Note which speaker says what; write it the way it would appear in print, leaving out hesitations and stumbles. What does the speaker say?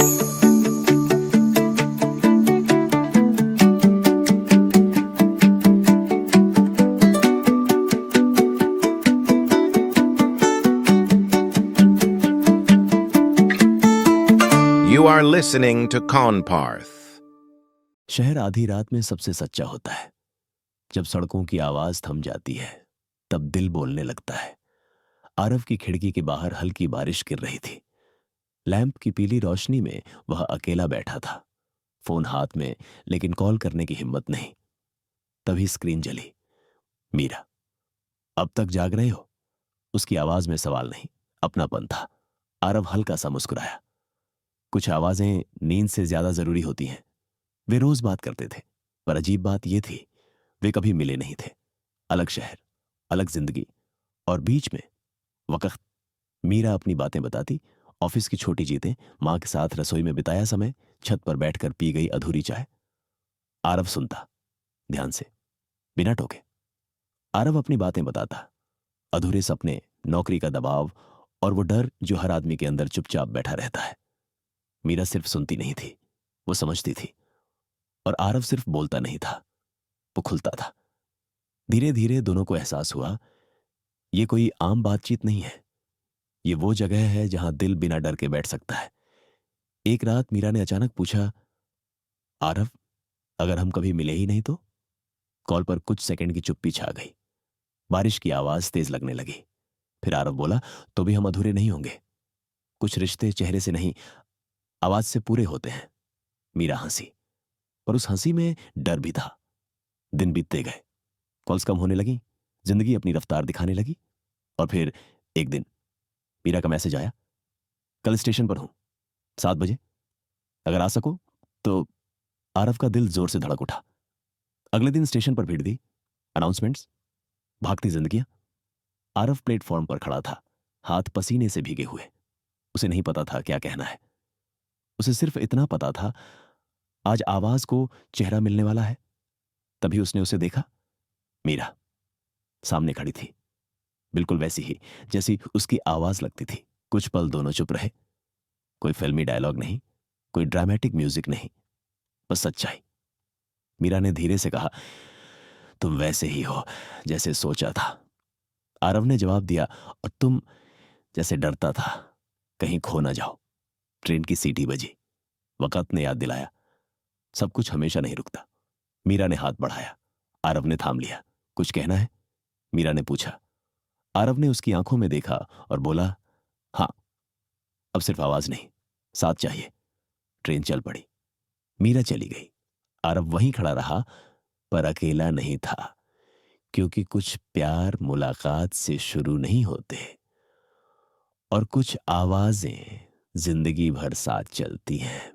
Speaker 1: You are listening to Conparth.
Speaker 2: शहर आधी रात में सबसे सच्चा होता है। जब सड़कों की आवाज थम जाती है तब दिल बोलने लगता है। आरव की खिड़की के बाहर हल्की बारिश गिर रही थी। लैंप की पीली रोशनी में वह अकेला बैठा था, फोन हाथ में, लेकिन कॉल करने की हिम्मत नहीं। तभी स्क्रीन जली। मीरा। अब तक जाग रहे हो? उसकी आवाज में सवाल नहीं, अपनापन था। आरव हल्का सा मुस्कुराया। कुछ आवाजें नींद से ज्यादा जरूरी होती हैं। वे रोज बात करते थे, पर अजीब बात यह थी, वे कभी मिले नहीं थे। अलग शहर, अलग जिंदगी, और बीच में वक्त। मीरा अपनी बातें बताती, ऑफिस की छोटी जीतें, मां के साथ रसोई में बिताया समय, छत पर बैठकर पी गई अधूरी चाय। आरव सुनता, ध्यान से, बिना टोके। आरव अपनी बातें बताता, अधूरे सपने, नौकरी का दबाव, और वो डर जो हर आदमी के अंदर चुपचाप बैठा रहता है। मीरा सिर्फ सुनती नहीं थी, वो समझती थी। और आरव सिर्फ बोलता नहीं था, वो खुलता था। धीरे धीरे दोनों को एहसास हुआ, ये कोई आम बातचीत नहीं है, ये वो जगह है जहां दिल बिना डर के बैठ सकता है। एक रात मीरा ने अचानक पूछा, आरव, अगर हम कभी मिले ही नहीं तो? कॉल पर कुछ सेकंड की चुप्पी छा गई। बारिश की आवाज तेज लगने लगी। फिर आरव बोला, तो भी हम अधूरे नहीं होंगे। कुछ रिश्ते चेहरे से नहीं, आवाज से पूरे होते हैं। मीरा हंसी, पर उस हंसी में डर भी था। दिन बीतते गए, कॉल्स कम होने लगी, जिंदगी अपनी रफ्तार दिखाने लगी। और फिर एक दिन मीरा का मैसेज आया, कल स्टेशन पर हूं, 7 बजे, अगर आ सको तो। आरव का दिल जोर से धड़क उठा। अगले दिन स्टेशन पर भीड़ थी, अनाउंसमेंट्स, भागती जिंदगियां। आरव प्लेटफॉर्म पर खड़ा था, हाथ पसीने से भीगे हुए। उसे नहीं पता था क्या कहना है। उसे सिर्फ इतना पता था, आज आवाज को चेहरा मिलने वाला है। तभी उसने उसे देखा। मीरा सामने खड़ी थी, बिल्कुल वैसी ही जैसी उसकी आवाज लगती थी। कुछ पल दोनों चुप रहे। कोई फिल्मी डायलॉग नहीं, कोई ड्रामेटिक म्यूजिक नहीं, बस सच्चाई। मीरा ने धीरे से कहा, तुम वैसे ही हो जैसे सोचा था। आरव ने जवाब दिया, और तुम जैसे डरता था कहीं खो ना जाओ। ट्रेन की सीटी बजी। वक़्त ने याद दिलाया, सब कुछ हमेशा नहीं रुकता। मीरा ने हाथ बढ़ाया, आरव ने थाम लिया। कुछ कहना है? मीरा ने पूछा। आरव ने उसकी आंखों में देखा और बोला, हां, अब सिर्फ आवाज नहीं, साथ चाहिए। ट्रेन चल पड़ी। मीरा चली गई। आरव वहीं खड़ा रहा, पर अकेला नहीं था, क्योंकि कुछ प्यार मुलाकात से शुरू नहीं होते, और कुछ आवाजें जिंदगी भर साथ चलती हैं।